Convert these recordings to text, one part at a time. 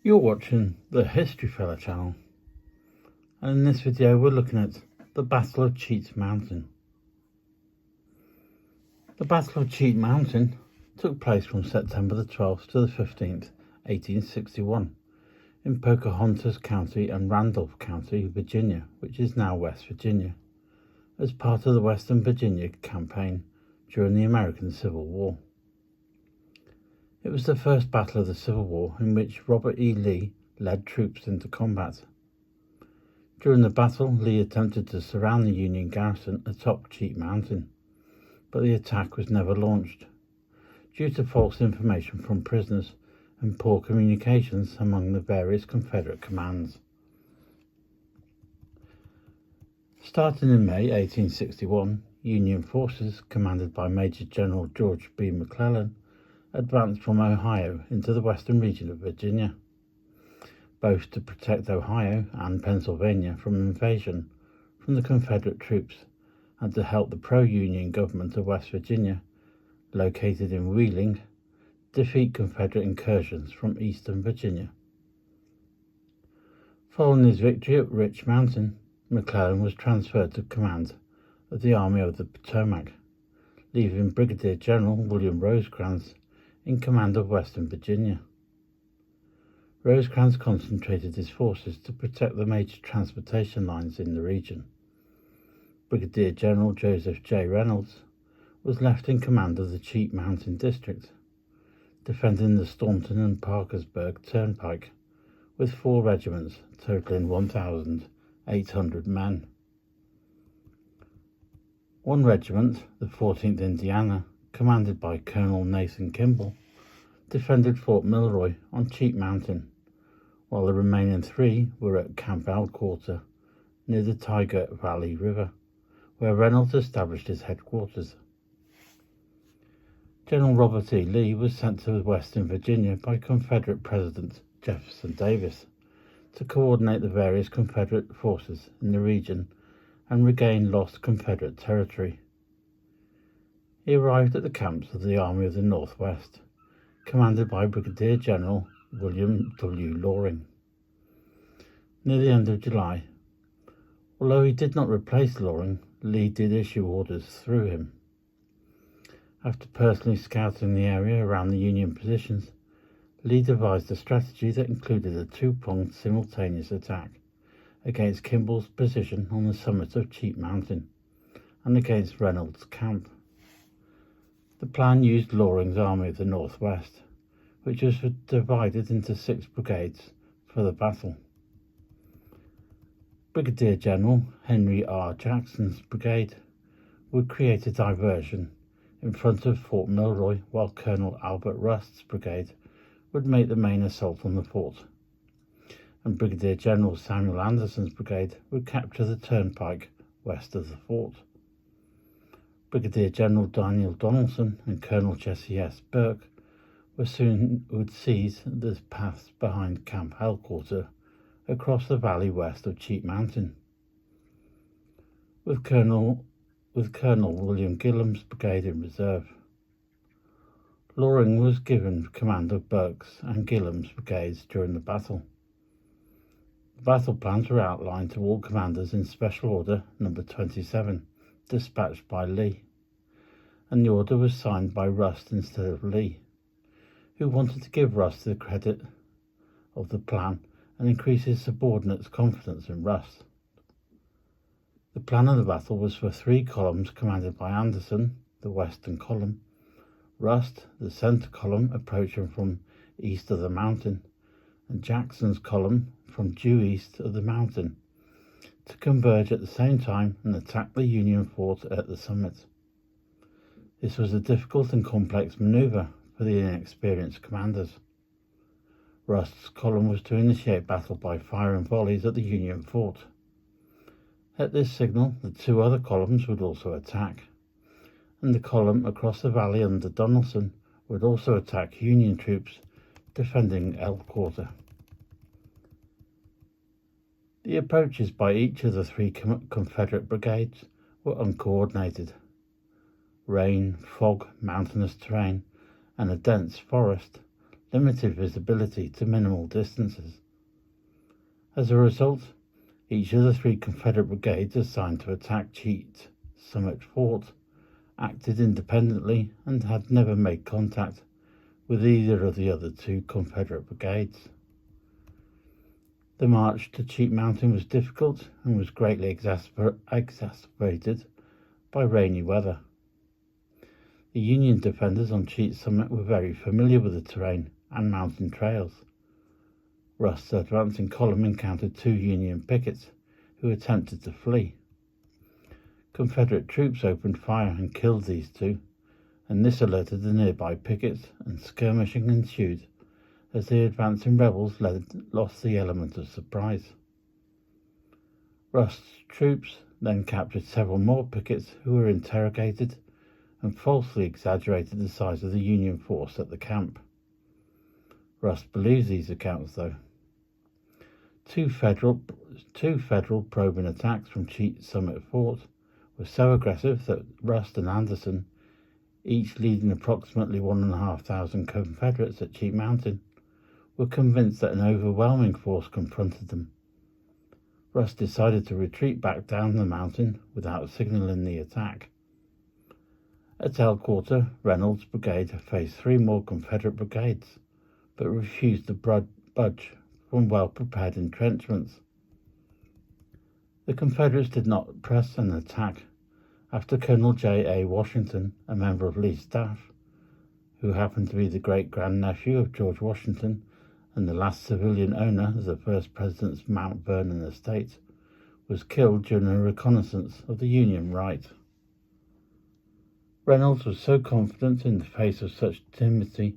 You're watching the History Fella channel, and in this video we're looking at the Battle of Cheat Mountain. The Battle of Cheat Mountain took place from September the 12th to the 15th, 1861 in Pocahontas County and Randolph County, Virginia, which is now West Virginia, as part of the Western Virginia campaign during the American Civil War. It was the first battle of the Civil War in which Robert E. Lee led troops into combat. During the battle, Lee attempted to surround the Union garrison atop Cheat Mountain, but the attack was never launched, due to false information from prisoners and poor communications among the various Confederate commands. Starting in May 1861, Union forces, commanded by Major General George B. McClellan, advanced from Ohio into the western region of Virginia, both to protect Ohio and Pennsylvania from invasion from the Confederate troops and to help the pro-Union government of West Virginia, located in Wheeling, defeat Confederate incursions from eastern Virginia. Following his victory at Rich Mountain, McClellan was transferred to command of the Army of the Potomac, leaving Brigadier General William Rosecrans in command of Western Virginia. Rosecrans concentrated his forces to protect the major transportation lines in the region. Brigadier General Joseph J. Reynolds was left in command of the Cheat Mountain District, defending the Staunton and Parkersburg Turnpike with 4 regiments totaling 1,800 men. One regiment, the 14th Indiana, commanded by Colonel Nathan Kimball, defended Fort Milroy on Cheat Mountain, while the remaining 3 were at Camp Elk near the Tyger Valley River, where Reynolds established his headquarters. General Robert E. Lee was sent to Western Virginia by Confederate President Jefferson Davis to coordinate the various Confederate forces in the region and regain lost Confederate territory. He arrived at the camps of the Army of the Northwest, commanded by Brigadier General William W. Loring, near the end of July. Although he did not replace Loring, Lee did issue orders through him. After personally scouting the area around the Union positions, Lee devised a strategy that included a 2-pronged simultaneous attack against Kimball's position on the summit of Cheat Mountain and against Reynolds' camp. The plan used Loring's Army of the Northwest, which was divided into 6 brigades for the battle. Brigadier General Henry R. Jackson's brigade would create a diversion in front of Fort Milroy, while Colonel Albert Rust's brigade would make the main assault on the fort, and Brigadier General Samuel Anderson's brigade would capture the turnpike west of the fort. Brigadier General Daniel Donaldson and Colonel Jesse S. Burke would seize the paths behind Camp Elk across the valley west of Cheat Mountain, with Colonel William Gillam's brigade in reserve. Loring was given command of Burke's and Gillam's brigades during the battle. The battle plans were outlined to all commanders in Special Order No. 27, dispatched by Lee, and the order was signed by Rust instead of Lee, who wanted to give Rust the credit of the plan and increase his subordinates' confidence in Rust. The plan of the battle was for 3 columns commanded by Anderson, the western column, Rust, the center column approaching from east of the mountain, and Jackson's column from due east of the mountain, to converge at the same time and attack the Union fort at the summit. This was a difficult and complex maneuver for the inexperienced commanders. Rust's column was to initiate battle by firing volleys at the Union fort. At this signal, the 2 other columns would also attack, and the column across the valley under Donaldson would also attack Union troops defending Elk. The approaches by each of the 3 Confederate brigades were uncoordinated. Rain, fog, mountainous terrain, and a dense forest limited visibility to minimal distances. As a result, each of the 3 Confederate brigades assigned to attack Cheat Summit Fort acted independently and had never made contact with either of the other 2 Confederate brigades. The march to Cheat Mountain was difficult and was greatly exacerbated by rainy weather. The Union defenders on Cheat Summit were very familiar with the terrain and mountain trails. Rust's advancing column encountered 2 Union pickets who attempted to flee. Confederate troops opened fire and killed these 2, and this alerted the nearby pickets, and skirmishing ensued as the advancing rebels lost the element of surprise. Rust's troops then captured several more pickets who were interrogated and falsely exaggerated the size of the Union force at the camp. Rust believes these accounts, though. Two federal probing attacks from Cheat Summit Fort were so aggressive that Rust and Anderson, each leading approximately 1,500 Confederates at Cheat Mountain, were convinced that an overwhelming force confronted them. Rust decided to retreat back down the mountain without signaling the attack. At Elk-Quarter, Reynolds' brigade faced 3 more Confederate brigades, but refused to budge from well-prepared entrenchments. The Confederates did not press an attack after Colonel J.A. Washington, a member of Lee's staff, who happened to be the great-grandnephew of George Washington and the last civilian owner of the first president's Mount Vernon estate, was killed during a reconnaissance of the Union right. Reynolds was so confident in the face of such timidity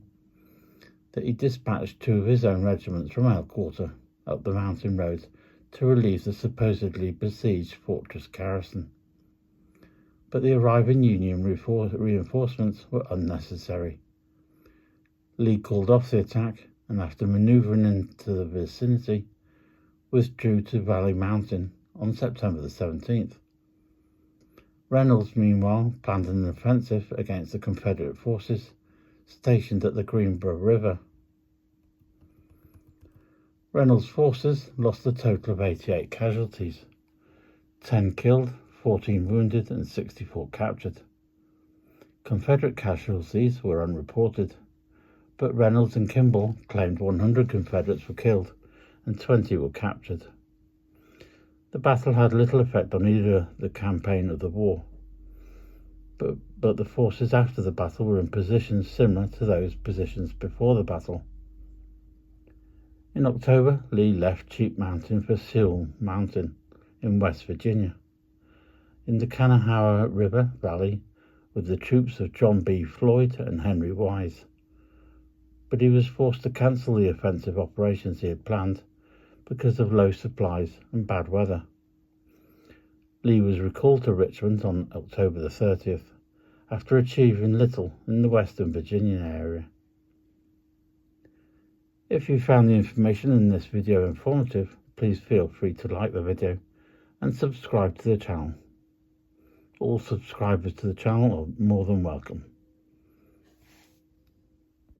that he dispatched 2 of his own regiments from Elk-Quarter up the mountain road to relieve the supposedly besieged fortress garrison. But the arriving Union reinforcements were unnecessary. Lee called off the attack and, after manoeuvring into the vicinity, withdrew to Valley Mountain on September the 17th. Reynolds, meanwhile, planned an offensive against the Confederate forces stationed at the Greenbrier River. Reynolds' forces lost a total of 88 casualties, 10 killed, 14 wounded, and 64 captured. Confederate casualties were unreported, but Reynolds and Kimball claimed 100 Confederates were killed and 20 were captured. The battle had little effect on either the campaign or the war, but the forces after the battle were in positions similar to those positions before the battle. In October, Lee left Cheat Mountain for Seal Mountain in West Virginia, in the Kanawha River Valley, with the troops of John B. Floyd and Henry Wise. But he was forced to cancel the offensive operations he had planned because of low supplies and bad weather. Lee was recalled to Richmond on October the 30th, after achieving little in the Western Virginia area. If you found the information in this video informative, please feel free to like the video and subscribe to the channel. All subscribers to the channel are more than welcome.